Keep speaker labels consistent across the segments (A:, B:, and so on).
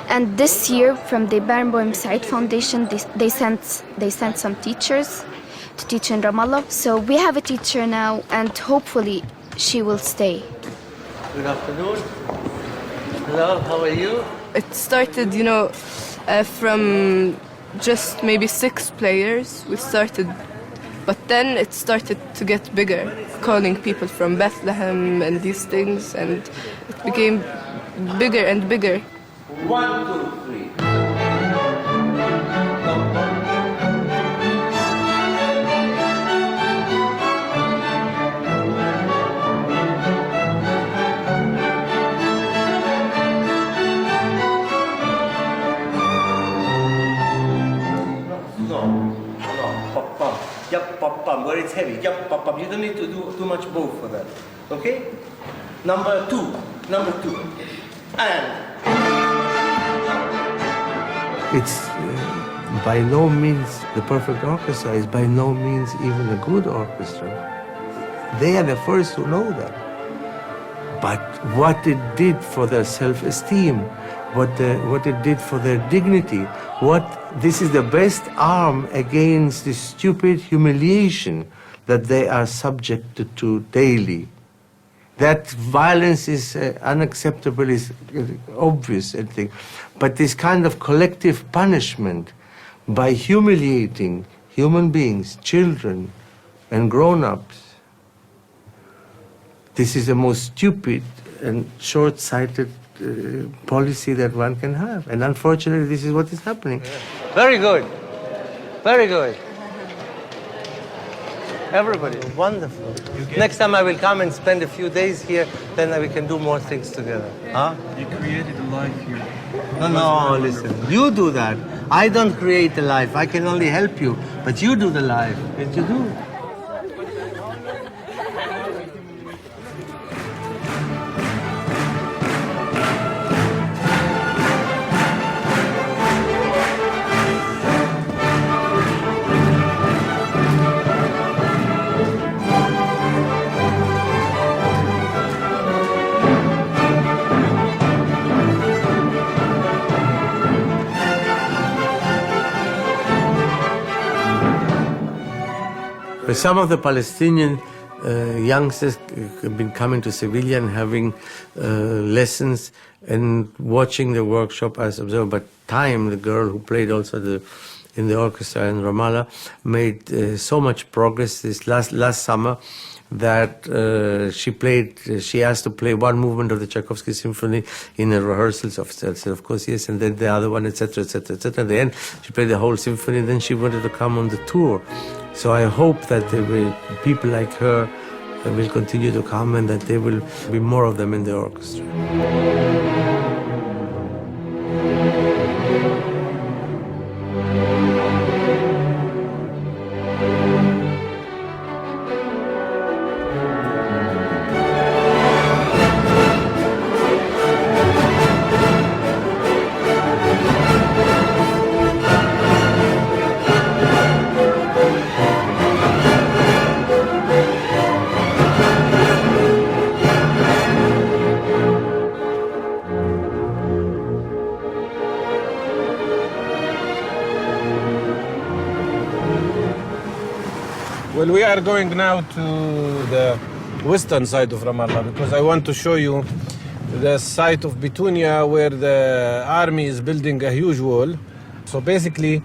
A: And this year, from the Barenboim Said Foundation, they sent some teachers to teach in Ramallah. So we have a teacher now, and hopefully she will stay.
B: Good afternoon. Hello, how are you?
C: It started, from just maybe 6 players. We started, but then it started to get bigger, calling people from Bethlehem and these things, and it became bigger and bigger.
B: 1, 2, 3. Yup, pop, pum, where it's heavy. Yup, pop, pum. You don't need to do too much bow for that. Okay? Number 2. And.
D: It's by no means the perfect orchestra, is by no means even a good orchestra. They are the first to know that. But what it did for their self-esteem, what it did for their dignity, this is the best arm against the stupid humiliation that they are subjected to daily. That violence is unacceptable, is obvious, I think. But this kind of collective punishment by humiliating human beings, children and grown-ups, this is the most stupid and short-sighted policy that one can have. And unfortunately, this is what is happening.
B: Very good. Very good. Everybody, wonderful. Next time I will come and spend a few days here, then we can do more things together. Huh?
E: You created a life here.
B: No, listen. You do that. I don't create a life. I can only help you. But you do the life. Yes, you do.
D: Some of the Palestinian youngsters have been coming to Sevilla and having lessons and watching the workshop as observer. But Time, the girl who played also in the orchestra in Ramallah, made so much progress this last summer that she asked to play one movement of the Tchaikovsky symphony in the rehearsals of course, yes, and then the other one, etc., etc., etc. At the end, she played the whole symphony, and then she wanted to come on the tour. So I hope that there will people like her will continue to come, and that there will be more of them in the orchestra.
E: Well, we are going now to the western side of Ramallah because I want to show you the site of Bitunia where the army is building a huge wall. So basically,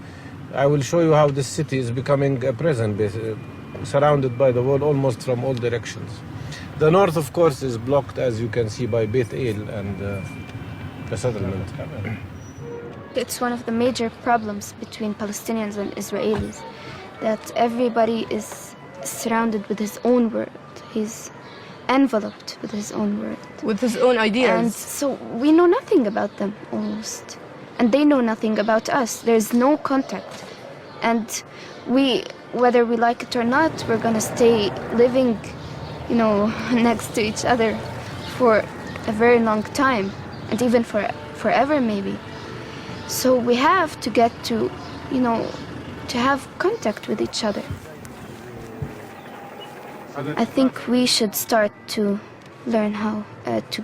E: I will show you how this city is becoming a prison, surrounded by the wall almost from all directions. The north, of course, is blocked, as you can see, by Beit El and the settlement.
A: It's one of the major problems between Palestinians and Israelis, that everybody is surrounded with his own world. He's enveloped with his own world.
C: With his own ideas.
A: And so we know nothing about them, almost. And they know nothing about us. There's no contact. And we, whether we like it or not, we're gonna stay living, next to each other for a very long time, and even forever maybe. So we have to get to, to have contact with each other. I think we should start to learn how to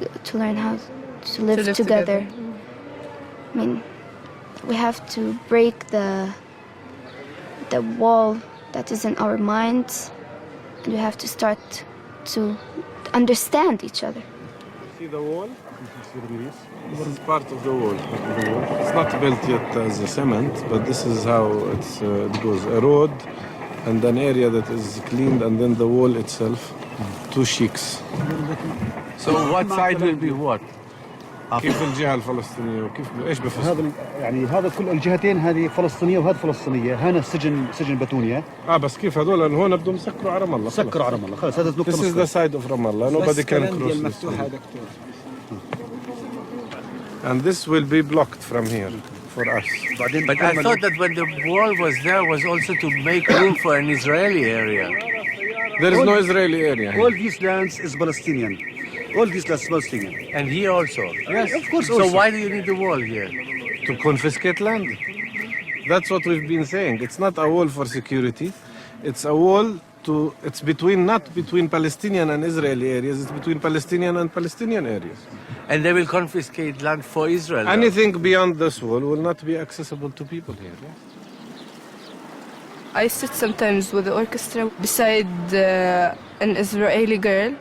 A: live together. I mean, we have to break the wall that is in our minds, and we have to start to understand each other.
E: See the wall? This is part of the wall. It's not built yet as a cement, but this is how it goes. A road and an area that is cleaned, and then the wall itself, 2 sheiks.
D: So what side will be what?
E: كيف الجهة الفلسطينية وكيف ايش بفصل؟
F: هذا يعني هذا كل الجهتين، هذه فلسطينيه وهذه فلسطينيه. هنا سجن بتونيا.
E: بس كيف هذول هون بدهم يسكروا على رام الله.
F: سكروا على رام الله خلص. هذا نقطه.
E: This is the side of Ramallah. Nobody can cross this. And this will be blocked from here for us.
D: But I thought that when the wall was there was also to make room for an Israeli area.
E: There is no Israeli area.
F: All these lands is Palestinian. All these lands Palestinian.
D: And here also.
F: Yes, of course.
D: So why do you need the wall here?
E: To confiscate land. That's what we've been saying. It's not a wall for security. It's a wall to. It's between, not between Palestinian and Israeli areas. It's between Palestinian and Palestinian areas.
D: And they will confiscate land for Israel.
E: Anything beyond this wall will not be accessible to people here.
C: I sit sometimes with the orchestra beside an Israeli girl.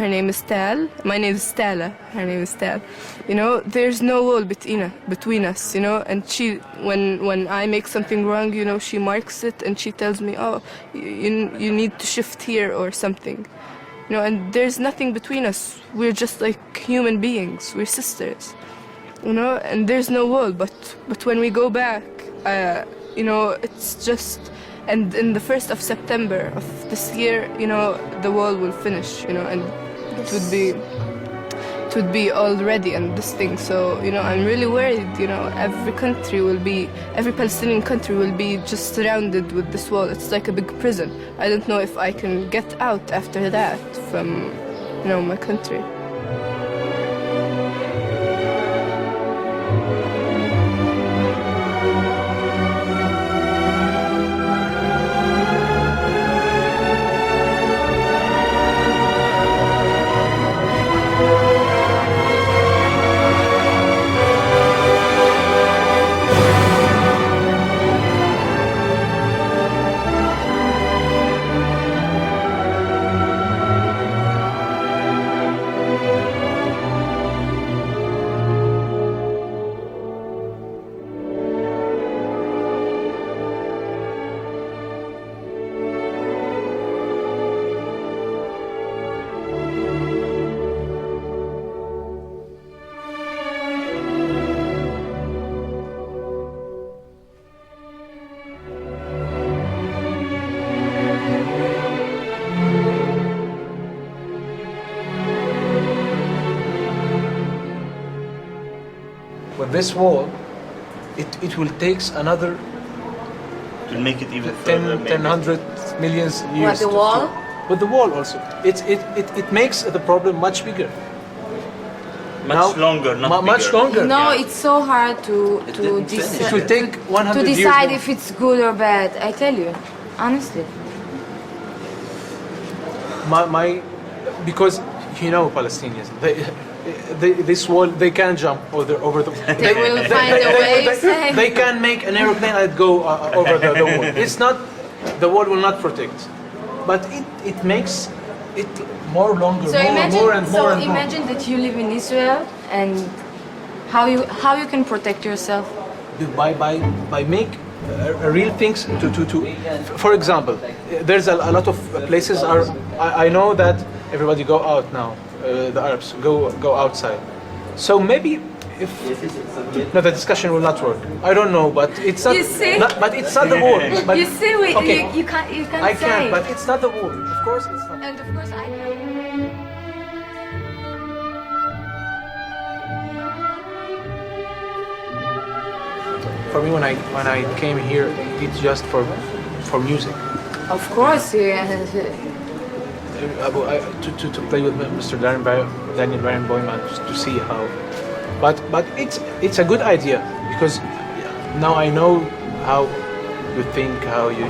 C: Her name is Tal. My name is Tala. Her name is Tal. You know, there's no wall between us, you know, and she, when I make something wrong, you know, she marks it and she tells me, oh, you need to shift here or something. You know, and there's nothing between us. We're just like human beings. We're sisters, you know, and there's no wall. But when we go back, you know, it's just, and in the 1st of September of this year, you know, the wall will finish, you know, and it would be all ready and this thing. So, you know, I'm really worried, you know, every Palestinian country will be just surrounded with this wall. It's like a big prison. I don't know if I can get out after that from, you know, my country.
G: With this wall, it will take another
H: To make it even
G: 10,
H: further.
G: 100 million years.
I: What, the wall?
G: With the wall also. It makes the problem much bigger.
H: Much longer, not bigger.
G: Much longer.
I: No, it's so hard to
G: It will take 100
I: to
G: years
I: decide
G: more.
I: if it's good or bad. I tell you, honestly.
G: Because you know Palestinians, this wall they can't jump over the.
I: They will find a way.
G: They can make an aeroplane and go over the wall. It's not, the wall will not protect, but it makes it more longer,
I: So
G: more and more.
I: imagine that you live in Israel and how you can protect yourself.
G: By make real things to for example, there's a lot of places are I know that everybody go out now, the Arabs go outside, so maybe if no, the discussion will not work. I don't know, but it's not.
I: You see?
G: But it's not the wall. But,
I: You see,
G: okay,
I: you can't
G: I
I: say.
G: can, but it's not the wall. Of course, it's not.
I: And of course I.
G: For me, when I came here, it's just for music.
I: Of course,
G: To play with Mr. Daniel Barenboim and to see how. But it's a good idea because now I know how you think, how you.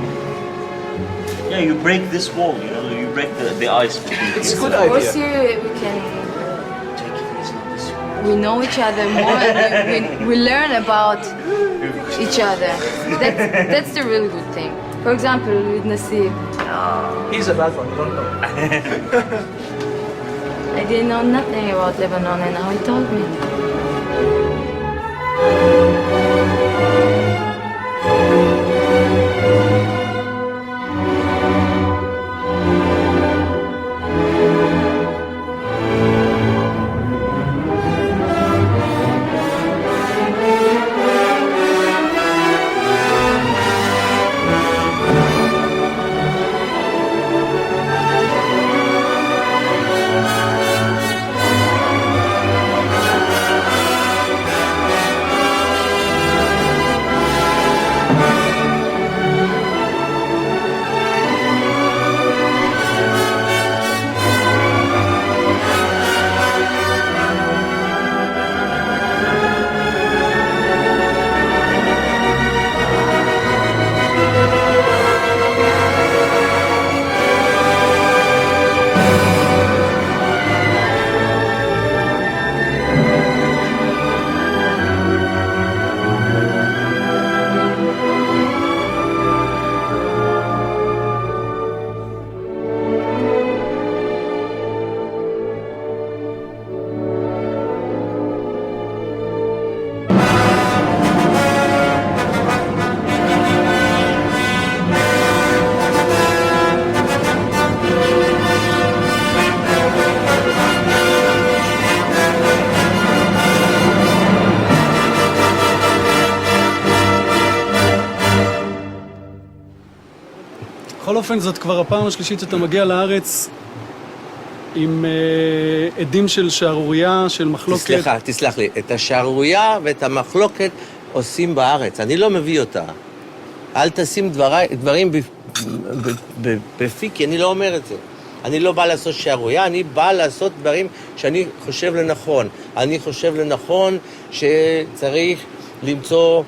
H: Yeah, you break this wall, you know, you break the ice between
G: It's a
H: you.
G: good
I: of course
G: idea.
I: we can.
H: Take it easy on this one.
I: we know each other more and we learn about each other. That's the really good thing. For example, with Nasib,
G: He's a bad one, you don't know.
I: I didn't know nothing about Lebanon and now he told me.
J: בכל אופן, זאת כבר הפעם השלישית שאתה מגיע לארץ עם עדים של שערורייה, של מחלוקת.
B: תסלח לי, את השערורייה ואת המחלוקת עושים בארץ, אני לא מביא אותה. אל תשים דברים בפי, כי אני לא אומר את זה. אני לא בא לעשות שערורייה, אני בא לעשות דברים שאני חושב לנכון. אני חושב לנכון שצריך למצוא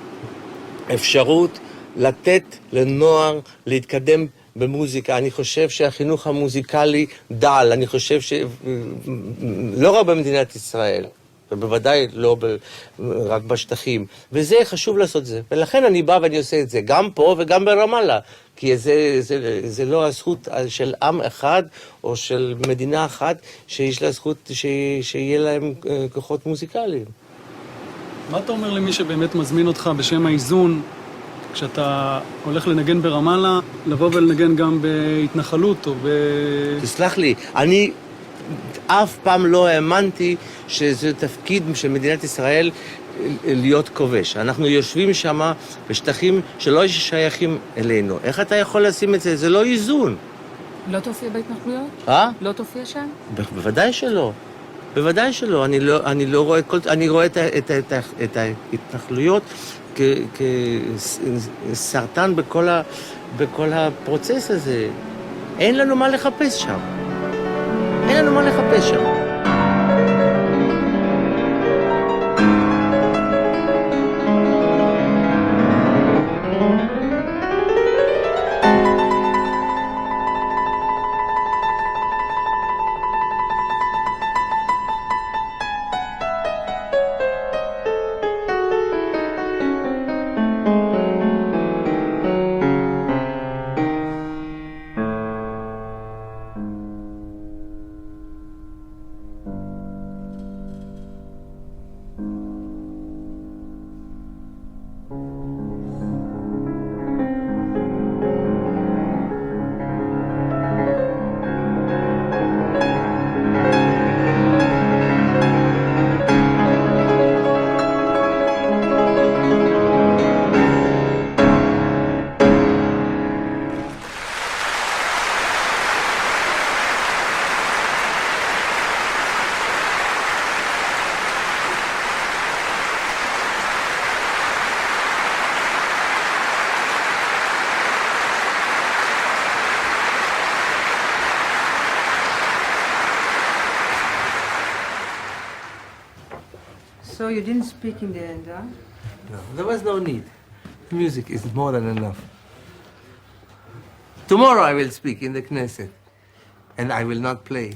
B: אפשרות לתת לנוער להתקדם במוזיקה. אני חושב שהחינוך המוזיקלי דל, אני חושב לא רק במדינת ישראל, ובוודאי לא רק בשטחים, וזה חשוב לעשות זה. ולכן אני בא ואני עושה את זה, גם פה וגם ברמאללה, כי זה לא הזכות של עם אחד או של מדינה אחת שיש לה זכות שיהיה להם כוחות מוזיקליים.
J: מה אתה אומר למי שבאמת מזמין אותך בשם האיזון, כשאתה הולך לנגן ברמאללה, לבוא ולנגן גם בהתנחלות או
B: תסלח לי, אני אף פעם לא האמנתי שזה תפקיד של מדינת ישראל להיות כובש. אנחנו יושבים שם בשטחים שלא שייכים אלינו. איך אתה יכול לשים את זה? זה לא איזון.
I: לא תופיע בהתנחלויות? לא תופיע שם?
B: בוודאי שלא. בוודאי שלא. אני לא רואה אני רואה את ההתנחלויות כסרטן בכל הפרוצס הזה. אין לנו מה לחפש שם. אין לנו מה לחפש שם.
K: So you didn't speak in the end, huh?
B: No, there was no need. Music is more than enough. Tomorrow I will speak in the Knesset, and I will not play.